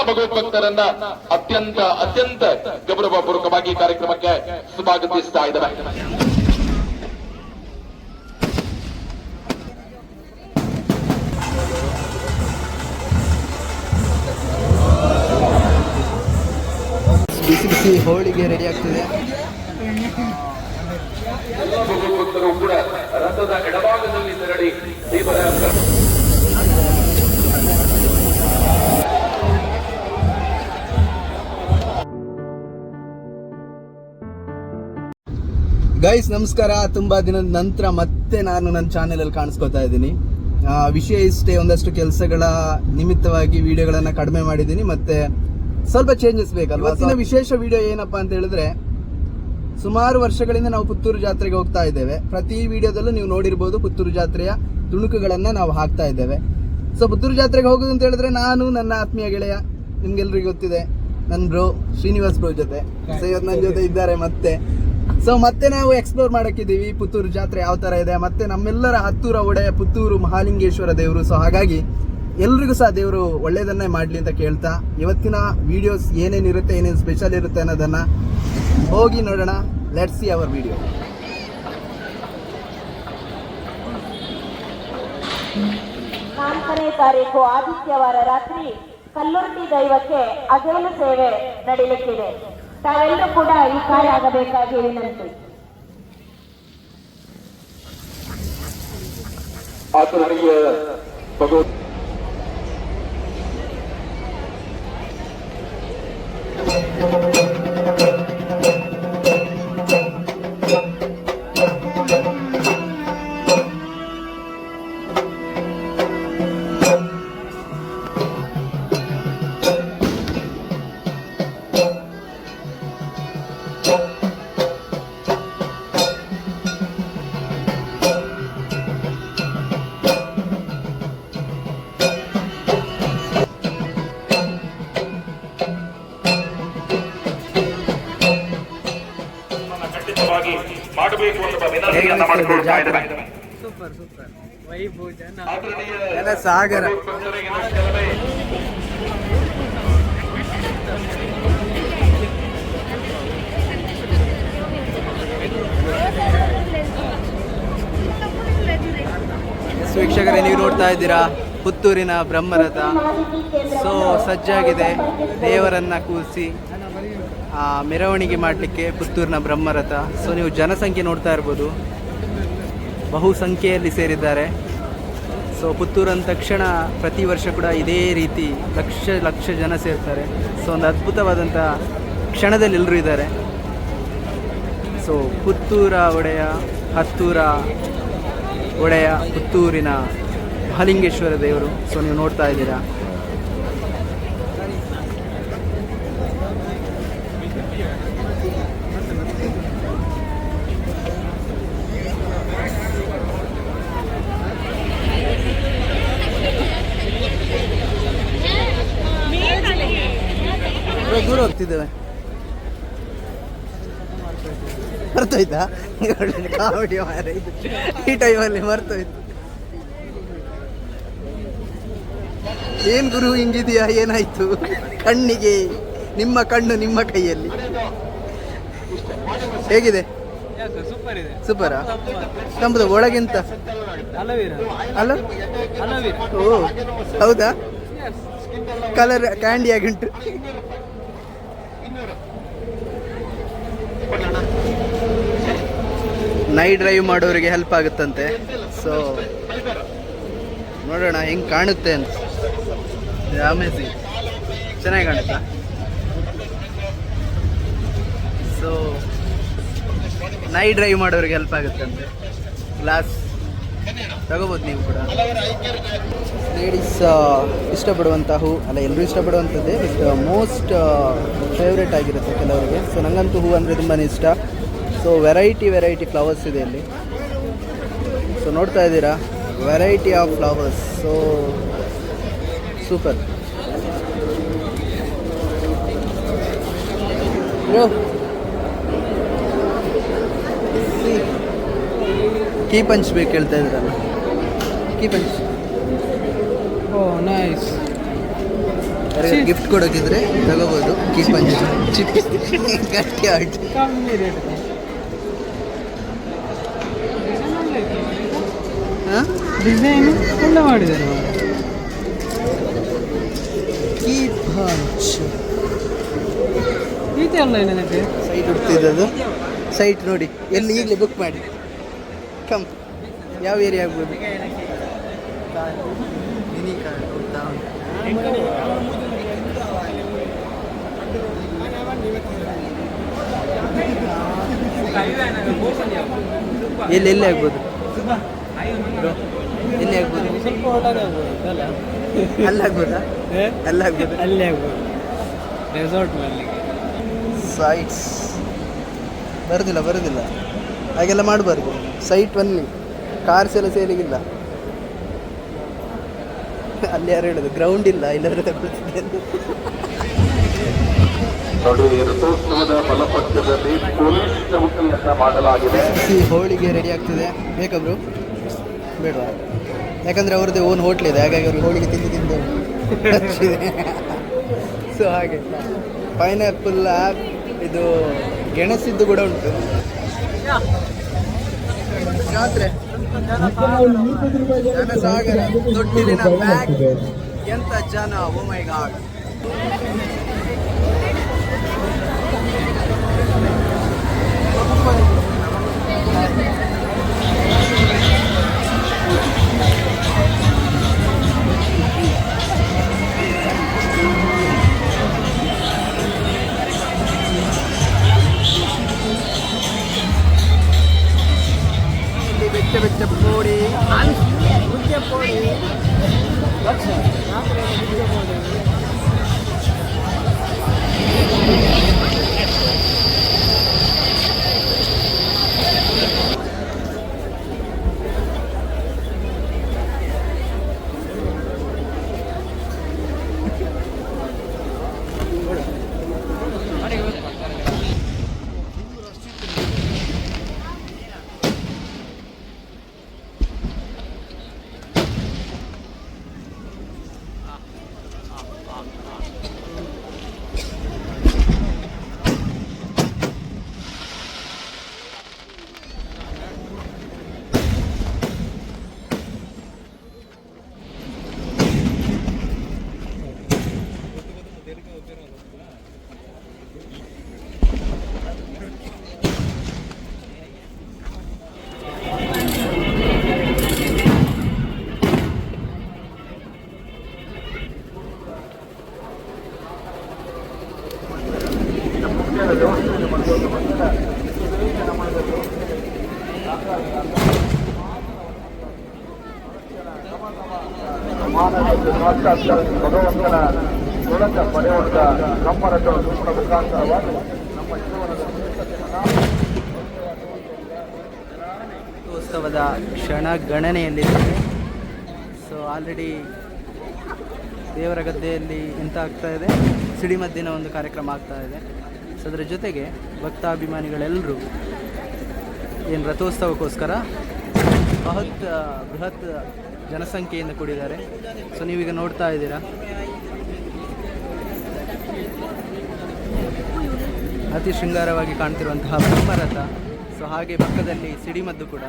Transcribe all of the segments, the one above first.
ಭಗವದ್ಭಕ್ತರನ್ನ ಅತ್ಯಂತ ಅತ್ಯಂತ ಗೌರವಪೂರ್ವಕವಾಗಿ ಕಾರ್ಯಕ್ರಮಕ್ಕೆ ಸ್ವಾಗತಿಸ್ತಾ ಇದ್ದಾರೆ. ಬಿಸಿ ಬಿಸಿ ಹೋಳಿಗೆ ರೆಡಿ ಆಗ್ತಿದೆ. ಎಲ್ಲ ಭಗವದ್ಭಕ್ತರು ಕೂಡ ರಥದ ಎಡಭಾಗದಲ್ಲಿ ತೆರಳಿ ದೇವರ ಗೈಸ್ ನಮಸ್ಕಾರ. ತುಂಬಾ ದಿನದ ನಂತರ ಮತ್ತೆ ನಾನು ನನ್ನ ಚಾನೆಲ್ ಅಲ್ಲಿ ಕಾಣಿಸ್ಕೊತಾ ಇದ್ದೀನಿ. ವಿಷಯ ಇಷ್ಟೇ, ಒಂದಷ್ಟು ಕೆಲಸಗಳ ನಿಮಿತ್ತವಾಗಿ ವಿಡಿಯೋಗಳನ್ನ ಕಡಿಮೆ ಮಾಡಿದ್ದೀನಿ, ಮತ್ತೆ ಸ್ವಲ್ಪ ಚೇಂಜಸ್ ಬೇಕಲ್ವಾ. ಇವತ್ತಿನ ವಿಶೇಷ ವಿಡಿಯೋ ಏನಪ್ಪಾ ಅಂತ ಹೇಳಿದ್ರೆ, ಸುಮಾರು ವರ್ಷಗಳಿಂದ ನಾವು ಪುತ್ತೂರು ಜಾತ್ರೆಗೆ ಹೋಗ್ತಾ ಇದ್ದೇವೆ. ಪ್ರತಿ ವಿಡಿಯೋದಲ್ಲೂ ನೀವು ನೋಡಿರ್ಬೋದು ಪುತ್ತೂರು ಜಾತ್ರೆಯ ತುಣುಕುಗಳನ್ನ ನಾವು ಹಾಕ್ತಾ ಇದ್ದೇವೆ. ಸೊ ಪುತ್ತೂರು ಜಾತ್ರೆಗೆ ಹೋಗೋದು ಅಂತ ಹೇಳಿದ್ರೆ ನಾನು ನನ್ನ ಆತ್ಮೀಯ ಗೆಳೆಯ, ನಿಮ್ಗೆಲ್ರಿಗೂ ಗೊತ್ತಿದೆ, ನನ್ನ ಬ್ರೋ ಶ್ರೀನಿವಾಸ್ ಬ್ರೋ ಜೊತೆ. ಸೊ ಇವತ್ತು ನನ್ನ ಜೊತೆ ಇದ್ದಾರೆ ಮತ್ತೆ ನಾವು ಎಕ್ಸ್ಪ್ಲೋರ್ ಮಾಡಕ್ಕಿದ್ದೀವಿ ಪುತ್ತೂರು ಜಾತ್ರೆ ಯಾವ ತರ ಇದೆ, ಮತ್ತೆ ನಮ್ಮೆಲ್ಲರ ಹತ್ತೂರ ಒಡೆಯ ಪುತ್ತೂರು ಮಹಾಲಿಂಗೇಶ್ವರ ದೇವರು. ಸೊ ಹಾಗಾಗಿ ಎಲ್ರಿಗೂ ಸಹ ದೇವರು ಒಳ್ಳೇದನ್ನೇ ಮಾಡಲಿ ಅಂತ ಕೇಳ್ತಾ, ಇವತ್ತಿನ ವಿಡಿಯೋಸ್ ಏನೇನಿರುತ್ತೆ, ಏನೇನು ಸ್ಪೆಷಲ್ ಇರುತ್ತೆ ಅನ್ನೋದನ್ನ ಹೋಗಿ ನೋಡೋಣ. Let's see our video. ನಾಲ್ಕನೇ ತಾರೀಕು ಆದಿತ್ಯವಾರ ರಾತ್ರಿ ಕಲ್ಲುರ್ಟಿ ದೈವಕ್ಕೆ ಅಗೇಲು ಸೇವೆ ನಡೆಯಲಿಕ್ಕಿದೆ. ತಾವೆಲ್ಲರೂ ಕೂಡ ಈ ಕಾರ್ಯ ಆಗಬೇಕಾಗಿ ವಿನಂತಿ. ಆತನಿಗೆ ಭಗವತ್ ಮಾಡಬೇಕು ಅನ್ನುವ ವಿನಂತಿಯನ್ನು ಮಾಡಿಕೊಳ್ತಾ ಇದ್ದಾರೆ. ಸಾಗರ ವೀಕ್ಷಕರೇ, ನೀವು ನೋಡ್ತಾ ಇದ್ದೀರಾ ಪುತ್ತೂರಿನ ಬ್ರಹ್ಮರಥ. ಸೊ ಸಜ್ಜಾಗಿದೆ, ದೇವರನ್ನ ಕೂರಿಸಿ ಮೆರವಣಿಗೆ ಮಾಡಲಿಕ್ಕೆ ಪುತ್ತೂರಿನ ಬ್ರಹ್ಮರಥ. ಸೊ ನೀವು ಜನಸಂಖ್ಯೆ ನೋಡ್ತಾ ಇರ್ಬೋದು, ಬಹುಸಂಖ್ಯೆಯಲ್ಲಿ ಸೇರಿದ್ದಾರೆ. ಸೊ ಪುತ್ತೂರು ಅಂದ ತಕ್ಷಣ ಪ್ರತಿ ವರ್ಷ ಕೂಡ ಇದೇ ರೀತಿ ಲಕ್ಷ ಲಕ್ಷ ಜನ ಸೇರ್ತಾರೆ. ಸೊ ಒಂದು ಅದ್ಭುತವಾದಂಥ ಕ್ಷಣದಲ್ಲಿ ಎಲ್ಲರೂ ಇದ್ದಾರೆ. ಸೊ ಪುತ್ತೂರ ಒಡೆಯ, ಹತ್ತೂರ ಒಡೆಯ, ಪುತ್ತೂರಿನ ಮಹಾಲಿಂಗೇಶ್ವರ ದೇವರು. ಸೊ ನೀವು ನೋಡ್ತಾ ಇದ್ದೀರಾ. ದೂರ ಹೋಗ್ತಿದ್ದೇವೆ, ಮರ್ತೋಯ್ತಾ ಕಾಮಿಡಿ ಮಾರ ಇದು ಈ ಟೈಮಲ್ಲಿ ಮರ್ತೋಯ್ತು. ಏನ್ ಗುರು ಹಿಂಗಿದೆಯಾ, ಏನಾಯ್ತು ಕಣ್ಣಿಗೆ? ನಿಮ್ಮ ಕಣ್ಣು ನಿಮ್ಮ ಕೈಯಲ್ಲಿ. ಹೇಗಿದೆ? ಸೂಪರಾ? ತಂಬುದ ಒಳಗಿಂತ ಅಲ್ಲ? ಓ ಹೌದಾ? ಕಲರ್ ಕ್ಯಾಂಡಿ ಆಗಿಂಟು. ನೈಟ್ ಡ್ರೈವ್ ಮಾಡೋರಿಗೆ ಹೆಲ್ಪ್ ಆಗುತ್ತಂತೆ. ಸೊ ನೋಡೋಣ ಹೆಂಗೆ ಕಾಣುತ್ತೆ ಅಂತ. ಅಮೇಜಿಂಗ್, ಚೆನ್ನಾಗಿ ಕಾಣುತ್ತಾ? ಸೊ ನೈಟ್ ಡ್ರೈವ್ ಮಾಡೋರಿಗೆ ಹೆಲ್ಪ್ ಆಗುತ್ತಂತೆ. ಗ್ಲಾಸ್ ತಗೋಬೋದು ನೀವು ಕೂಡ. ಲೇಡೀಸ್ ಇಷ್ಟಪಡುವಂತಹ ಹೂ ಅಲ್ಲ, ಎಲ್ಲರೂ ಇಷ್ಟಪಡುವಂಥದ್ದೇ, ಬಟ್ ಮೋಸ್ಟ್ ಫೇವ್ರೇಟ್ ಆಗಿರುತ್ತೆ ಕೆಲವರಿಗೆ. ಸೊ ನನಗಂತೂ ಹೂ ಅಂದರೆ ತುಂಬಾ ಇಷ್ಟ. ಸೊ ವೆರೈಟಿ ಫ್ಲವರ್ಸ್ ಇದೆ ಇಲ್ಲಿ. ಸೊ ನೋಡ್ತಾ ಇದ್ದೀರಾ, variety of flowers. So super. Key punch ಬೇಕು ಹೇಳ್ತಾ ಇದ್ರಲ್ಲ, ಕೀ ಪಂಚ್. ಓ ನೈಸ್. ಗಿಫ್ಟ್ ಕೊಡೋಕಿದ್ರೆ ತಗೋಬೋದು. ಕೀಪ್ ಪಂಚ್ ಚಿಪ್ ಗಟ್ಟಿ ಆರ್ಟ್. ಕಮ್ಮಿ ರೇಟ್ ಡಿಸೈನ್ ಒಳ್ಳೆ ಮಾಡಿದ್ದಾರೆ. ಕೀಪ್ ಪಂಚ್ ಇದೆಲ್ಲ ಏನಕ್ಕೆ ಸೈಟ್ ಹುಡ್ತಿದ್ದದು. ಸೈಟ್ ನೋಡಿ ಎಲ್ಲಿ ಈಗಲೇ ಬುಕ್ ಮಾಡಿ. ಕಮ್ ಯಾವ ಏರಿಯಾ ಆಗ್ಬೋದು? ಎಲ್ಲಿ ಆಗ್ಬೋದು? ಎಲ್ಲಿ ಆಗ್ಬೋದು? ಸ್ವಲ್ಪ ಹೊರಟಾಗ ಆಗ್ಬೋದು ಅಲ್ಲ, ಅಲ್ಲಾಗ್ಬೋದಾ? ಅಲ್ಲಾಗ್ಬೋದು. ಅಲ್ಲೇ ಆಗ್ಬೋದು ರೆಸಾರ್ಟ್ ಮಾಡಲಿಕ್ಕೆ. ಸೈಟ್ಸ್ ಬರೋದಿಲ್ಲ ಹಾಗೆಲ್ಲ ಮಾಡಬಾರ್ದು. ಸೈಟ್ ಒನ್ಲಿ, ಕಾರ್ಸ್ ಎಲ್ಲ ಸೇಲಿಗಿಲ್ಲ. ಅಲ್ಲಿ ಯಾರು ಹೇಳೋದು ಗ್ರೌಂಡ್ ಇಲ್ಲ, ಇಲ್ಲದ್ರೆ ತಗೊಳ್ತಿದ್ದೆ ಅಂತ. ನೋಡಿ, ರಥೋತ್ಸವದ ಬಲಪಕ್ಷದಲ್ಲಿ ಪೊಲೀಸ್ ಚೌಕಿಯನ್ನ ಮಾಡಲಾಗಿದೆ. ಹೋಳಿಗೆ ರೆಡಿ ಆಗ್ತದೆ. ಬೇಕಾ ಬ್ರೋ? ಬೇಡವಾ? ಯಾಕಂದರೆ ಅವ್ರದ್ದೇ ಓನ್ ಹೋಟ್ಲ್ ಇದೆ, ಹಾಗಾಗಿ ಅವ್ರಿಗೆ ಹೋಳಿಗೆ ತಿಂದು ಹಚ್ಚಿದೆ. ಸೊ ಹಾಗೆ ಪೈನಾಪಲ್ ಇದು ಗೆಣಸಿದ್ದು ಕೂಡ ಉಂಟು. ಜಾತ್ರೆ ಜನಸಾಗರ, ದೊಡ್ಡಿಲಿನ ಬ್ಯಾಗ್, ಎಂತ ಜನ, ಓ ಮೈ ಗಾಡ್. ಬೆಚ್ಚ ಪೋಡಿ, ಮುದ್ದೆ ಪೋಡಿ, ಭಗವಂತನ ಗುಣಕ ಪಡೆಯುವಂತ ಗಮ್ಮನದ ಮುಖಾಂತರವಾಗಿ ನಮ್ಮ ಜೀವನದ ಉತ್ಸವದ ಕ್ಷಣ ಗಣನೆಯಲ್ಲಿದ್ದೇವೆ. ಸೊ ಆಲ್ರೆಡಿ ದೇವರ ಗದ್ದೆಯಲ್ಲಿ ಎಂತ ಆಗ್ತಾ ಇದೆ, ಸಿಡಿಮದ್ದಿನ ಒಂದು ಕಾರ್ಯಕ್ರಮ ಆಗ್ತಾ ಇದೆ. ಸೊ ಅದರ ಜೊತೆಗೆ ಭಕ್ತಾಭಿಮಾನಿಗಳೆಲ್ಲರೂ ಏನು ರಥೋತ್ಸವಕ್ಕೋಸ್ಕರ ಬೃಹತ್ ಜನಸಂಖ್ಯೆಯಿಂದ ಕೂಡಿದ್ದಾರೆ. ಸೊ ನೀವೀಗ ನೋಡ್ತಾ ಇದ್ದೀರಾ, ಅತಿ ಶೃಂಗಾರವಾಗಿ ಕಾಣ್ತಿರುವಂತಹ ಬ್ರಹ್ಮರಥ. ಸೊ ಹಾಗೆ ಪಕ್ಕದಲ್ಲಿ ಸಿಡಿಮದ್ದು ಕೂಡ.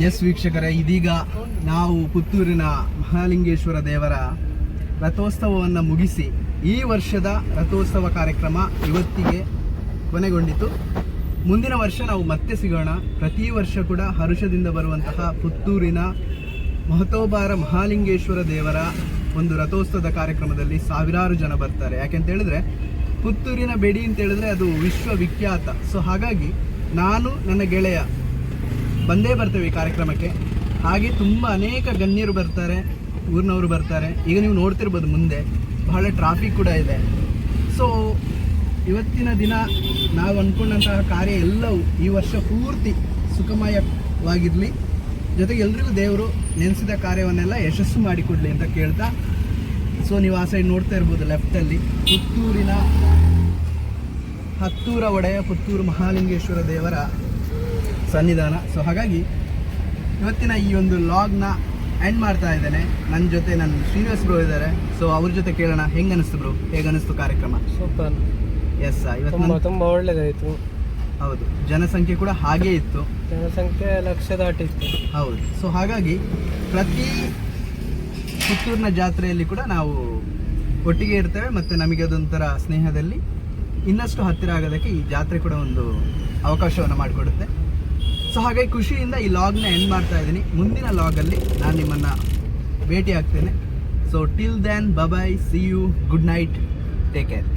ಎಸ್ ವೀಕ್ಷಕರೇ, ಇದೀಗ ನಾವು ಪುತ್ತೂರಿನ ಮಹಾಲಿಂಗೇಶ್ವರ ದೇವರ ರಥೋತ್ಸವವನ್ನು ಮುಗಿಸಿ ಈ ವರ್ಷದ ರಥೋತ್ಸವ ಕಾರ್ಯಕ್ರಮ ಇವತ್ತಿಗೆ ಕೊನೆಗೊಂಡಿತು. ಮುಂದಿನ ವರ್ಷ ನಾವು ಮತ್ತೆ ಸಿಗೋಣ. ಪ್ರತಿ ವರ್ಷ ಕೂಡ ಹರುಷದಿಂದ ಬರುವಂತಹ ಪುತ್ತೂರಿನ ಮಹತೋಬಾರ ಮಹಾಲಿಂಗೇಶ್ವರ ದೇವರ ಒಂದು ರಥೋತ್ಸವದ ಕಾರ್ಯಕ್ರಮದಲ್ಲಿ ಸಾವಿರಾರು ಜನ ಬರ್ತಾರೆ. ಯಾಕೆಂತ ಹೇಳಿದ್ರೆ ಪುತ್ತೂರಿನ ಬೆಡಿ ಅಂತ ಹೇಳಿದ್ರೆ ಅದು ವಿಶ್ವವಿಖ್ಯಾತ. ಸೊ ಹಾಗಾಗಿ ನಾನು ನನ್ನ ಗೆಳೆಯ ಬಂದೇ ಬರ್ತೇವೆ ಈ ಕಾರ್ಯಕ್ರಮಕ್ಕೆ. ಹಾಗೆ ತುಂಬ ಅನೇಕ ಗಣ್ಯರು ಬರ್ತಾರೆ, ಊರಿನವರು ಬರ್ತಾರೆ. ಈಗ ನೀವು ನೋಡ್ತಿರ್ಬೋದು ಮುಂದೆ ಬಹಳ ಟ್ರಾಫಿಕ್ ಕೂಡ ಇದೆ. ಸೊ ಇವತ್ತಿನ ದಿನ ನಾವು ಅಂದ್ಕೊಂಡಂತಹ ಕಾರ್ಯ ಎಲ್ಲವೂ ಈ ವರ್ಷ ಪೂರ್ತಿ ಸುಖಮಯವಾಗಿರಲಿ, ಜೊತೆಗೆ ಎಲ್ರಿಗೂ ದೇವರು ನೆನೆಸಿದ ಕಾರ್ಯವನ್ನೆಲ್ಲ ಯಶಸ್ಸು ಮಾಡಿಕೊಡ್ಲಿ ಅಂತ ಕೇಳ್ತಾ, ಸೊ ನೀವು ಆ ಸೈಡ್ ನೋಡ್ತಾ ಇರ್ಬೋದು ಲೆಫ್ಟಲ್ಲಿ ಪುತ್ತೂರಿನ ಹತ್ತೂರ ಒಡೆಯ ಪುತ್ತೂರು ಮಹಾಲಿಂಗೇಶ್ವರ ದೇವರ ಸನ್ನಿಧಾನ. ಸೊ ಹಾಗಾಗಿ ಇವತ್ತಿನ ಈ ಒಂದು ಲಾಗ್ನ ಎಂಡ್ ಮಾಡ್ತಾ ಇದ್ದೇನೆ. ನನ್ನ ಜೊತೆ ನನ್ನ ಶ್ರೀನಿವಾಸ್ ಬ್ರೋ ಇದ್ದಾರೆ. ಸೊ ಅವ್ರ ಜೊತೆ ಕೇಳೋಣ, ಹೆಂಗೆ ಅನಿಸ್ತು ಬ್ರೋ, ಹೇಗೆ ಅನಿಸ್ತು ಕಾರ್ಯಕ್ರಮ? ಸೂಪರ್. ಎಸ್, ಇವತ್ತು ತುಂಬ ಒಳ್ಳೇದಾಯಿತು. ಹೌದು, ಜನಸಂಖ್ಯೆ ಕೂಡ ಹಾಗೇ ಇತ್ತು, ಜನಸಂಖ್ಯೆ 1,00,000 ದಾಟಿತ್ತು. ಹೌದು. ಸೊ ಹಾಗಾಗಿ ಪ್ರತಿ ಪುತ್ತೂರಿನ ಜಾತ್ರೆಯಲ್ಲಿ ಕೂಡ ನಾವು ಒಟ್ಟಿಗೆ ಇರ್ತೇವೆ ಮತ್ತು ನಮಗೆ ಅದೊಂಥರ ಸ್ನೇಹದಲ್ಲಿ ಇನ್ನಷ್ಟು ಹತ್ತಿರ ಆಗೋದಕ್ಕೆ ಈ ಜಾತ್ರೆ ಕೂಡ ಒಂದು ಅವಕಾಶವನ್ನು ಮಾಡಿಕೊಡುತ್ತೆ. ಸೊ ಹಾಗಾಗಿ ಖುಷಿಯಿಂದ ಈ ಲಾಗ್ನ ಎಂಡ್ ಮಾಡ್ತಾ ಇದ್ದೀನಿ. ಮುಂದಿನ ಲಾಗಲ್ಲಿ ನಾನು ನಿಮ್ಮನ್ನು ಭೇಟಿ ಆಗ್ತೇನೆ. So till then, bye, see you, good night, take care.